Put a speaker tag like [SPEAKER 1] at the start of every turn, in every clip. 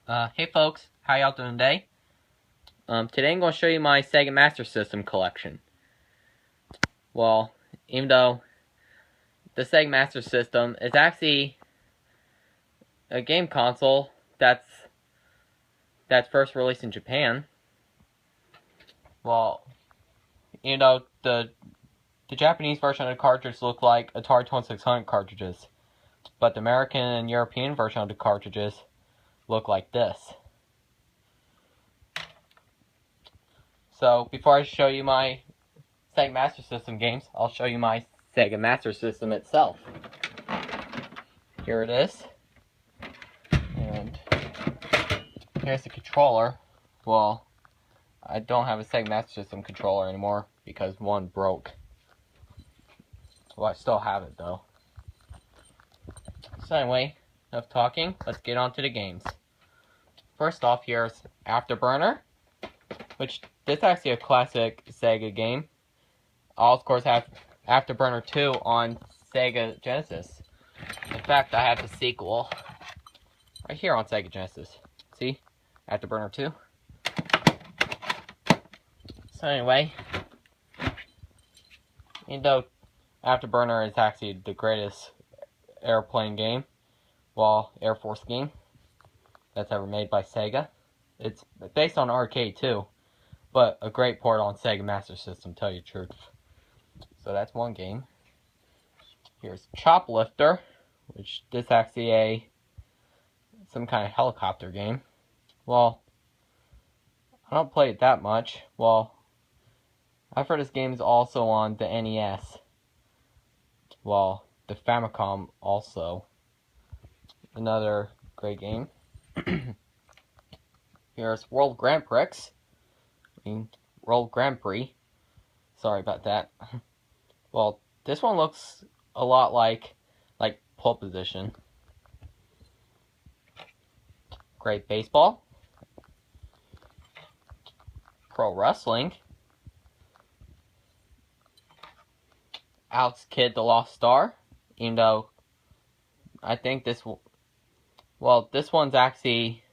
[SPEAKER 1] Hey folks, how y'all doing today? Today I'm going to show you my Sega Master System collection. Well, even though the Sega Master System is actually a game console that's first released in Japan, well, the Japanese version of the cartridge look like Atari 2600 cartridges, but the American and European version of the cartridges look like this. So, before I show you my Sega Master System games, I'll show you my Sega Master System itself. Here it is. And here's the controller. Well, I don't have a Sega Master System controller anymore because one broke. Well, I still have it though. So anyway, enough talking, let's get on to the games. First off, here's Afterburner, which this is actually a classic Sega game. I'll of course have Afterburner 2 on Sega Genesis. In fact, I have the sequel right here on Sega Genesis. See? Afterburner 2. So anyway, even though Afterburner is actually the greatest airplane game, well, Air Force game that's ever made by Sega. It's based on arcade too, but a great port on Sega Master System, tell you the truth. So that's one game. Here's Choplifter, which this is actually some kind of helicopter game. Well, I don't play it that much. Well, I've heard this game is also on the NES. Well, the Famicom also. Another great game. Here's World Grand Prix. World Grand Prix. Sorry about that. Well, this one looks a lot like pole position. Great baseball. Pro wrestling. Alex Kidd the Lost Star. Even though I think this one's actually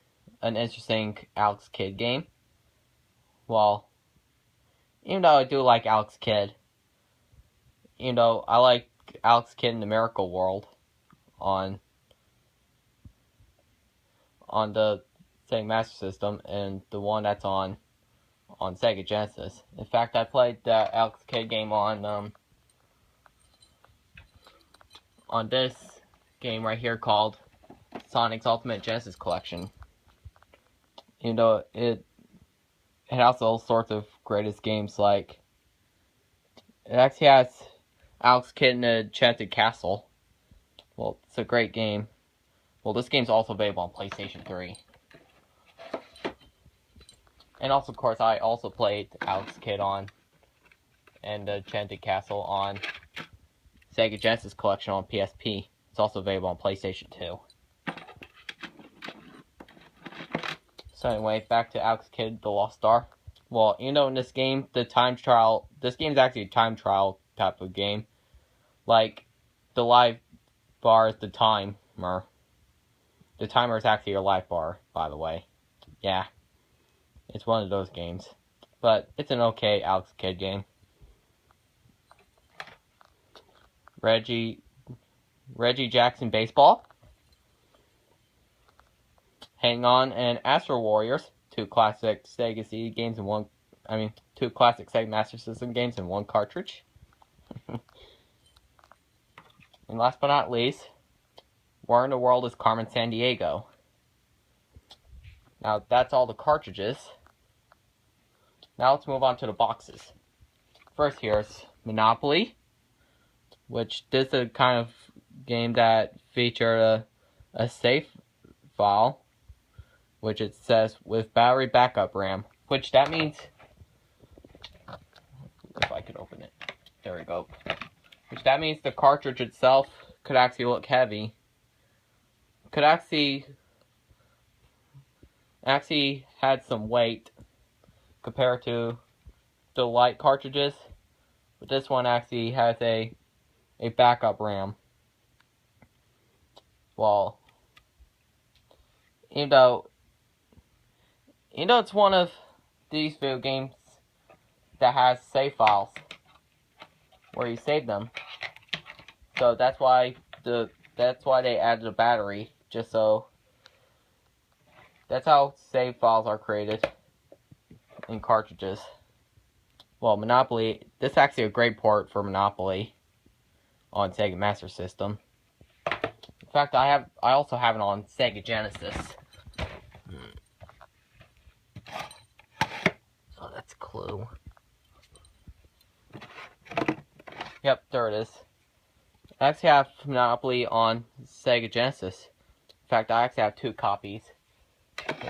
[SPEAKER 1] an interesting Alex Kidd game. Well, even though I do like Alex Kidd, even though I like Alex Kidd in the Miracle World on the Sega Master System and the one that's on Sega Genesis. In fact, I played the Alex Kidd game on this game right here called Sonic's Ultimate Genesis Collection. Even though it has all sorts of greatest games, like it actually has Alex Kidd in the Enchanted Castle. Well, it's a great game. Well, this game's also available on PlayStation 3. And also, of course, I also played Alex Kidd and the Enchanted Castle on Sega Genesis Collection on PSP. It's also available on PlayStation 2. So anyway, back to Alex Kidd the Lost Star. Well, in this game, this game's actually a time trial type of game. Like, the live bar is the timer. The timer is actually your life bar, by the way. Yeah. It's one of those games. But it's an okay Alex Kidd game. Reggie Jackson Baseball. Hang On and Astro Warriors. Two classic Sega CD games two classic Sega Master System games in one cartridge. And last but not least, Where in the World is Carmen Sandiego? Now, that's all the cartridges. Now let's move on to the boxes. First, here's Monopoly, which this is a kind of game that featured a save file, which it says with battery backup RAM, which that means, if I could open it, there we go, which that means the cartridge itself could actually look heavy, could actually had some weight compared to the light cartridges, but this one actually has a backup RAM. Well, even though You know, it's one of these video games that has save files where you save them. So that's why they added a battery, just so that's how save files are created in cartridges. Well, Monopoly, this is actually a great port for Monopoly on Sega Master System. In fact, I also have it on Sega Genesis. Oh, that's a clue. Yep, there it is. I actually have Monopoly on Sega Genesis. In fact, I actually have 2 copies.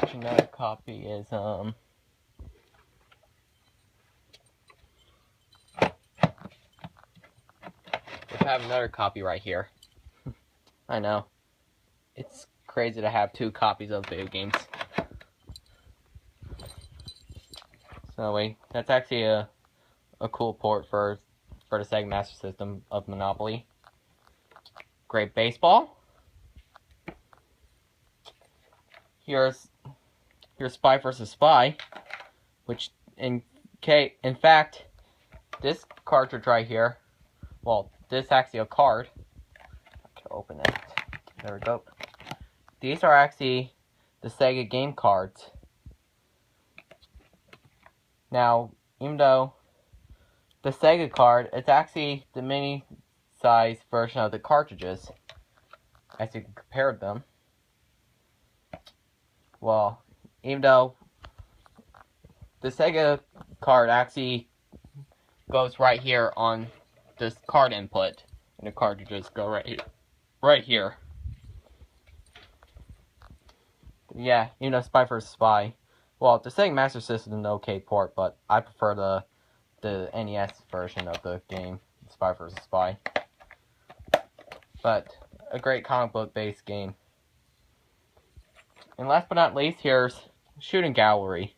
[SPEAKER 1] Which another copy is, I have another copy right here. I know. It's crazy to have 2 copies of video games. So anyway, that's actually a cool port for the Sega Master System of Monopoly. Great baseball. Here's Spy vs. Spy, which in fact, this cartridge right here, well, this is actually a card. I can open it. There we go. These are actually the Sega game cards. Now, even though the Sega card, it's actually the mini-size version of the cartridges, as you can compare them. Well, even though the Sega card actually goes right here on this card input, and the cartridges go right here. Yeah, you know, Spy vs. Spy. Well, the Sega Master System is an okay port, but I prefer the NES version of the game, Spy vs. Spy. But a great comic book based game. And last but not least, here's Shooting Gallery.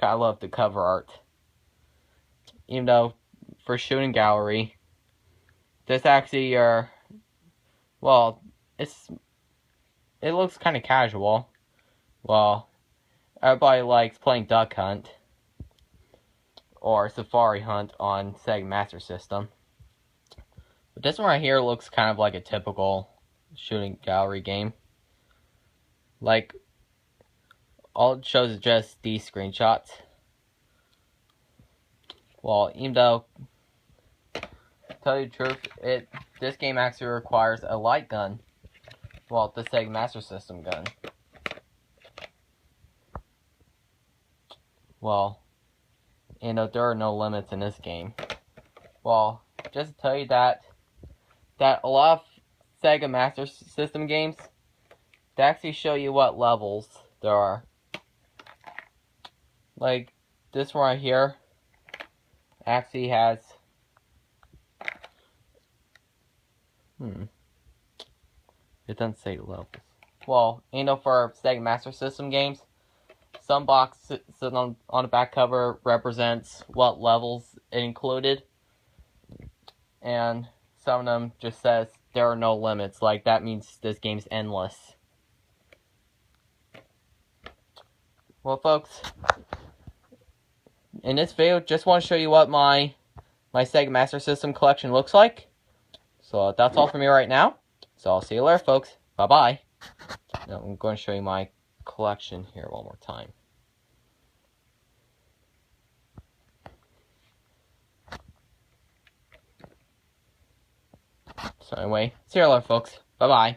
[SPEAKER 1] I love the cover art. Even though for Shooting Gallery, this actually well, it looks kind of casual. Well, everybody likes playing Duck Hunt or Safari Hunt on Sega Master System. But this one right here looks kind of like a typical Shooting Gallery game. Like, all it shows is just these screenshots. Well, even though, to tell you the truth, this game actually requires a light gun. Well, the Sega Master System gun. Well, you know, there are no limits in this game. Well, just to tell you that a lot of Sega Master System games, they actually show you what levels there are. Like, this one right here actually has it doesn't say levels. Well, you know, for Sega Master System games, some box sitting on the back cover represents what levels it included, and some of them just says there are no limits. Like, that means this game's endless. Well, folks, in this video, just want to show you what my Sega Master System collection looks like. So that's all for me right now. So I'll see you later, folks. Bye-bye. Now I'm going to show you my collection here one more time. So anyway, see you later, folks. Bye-bye.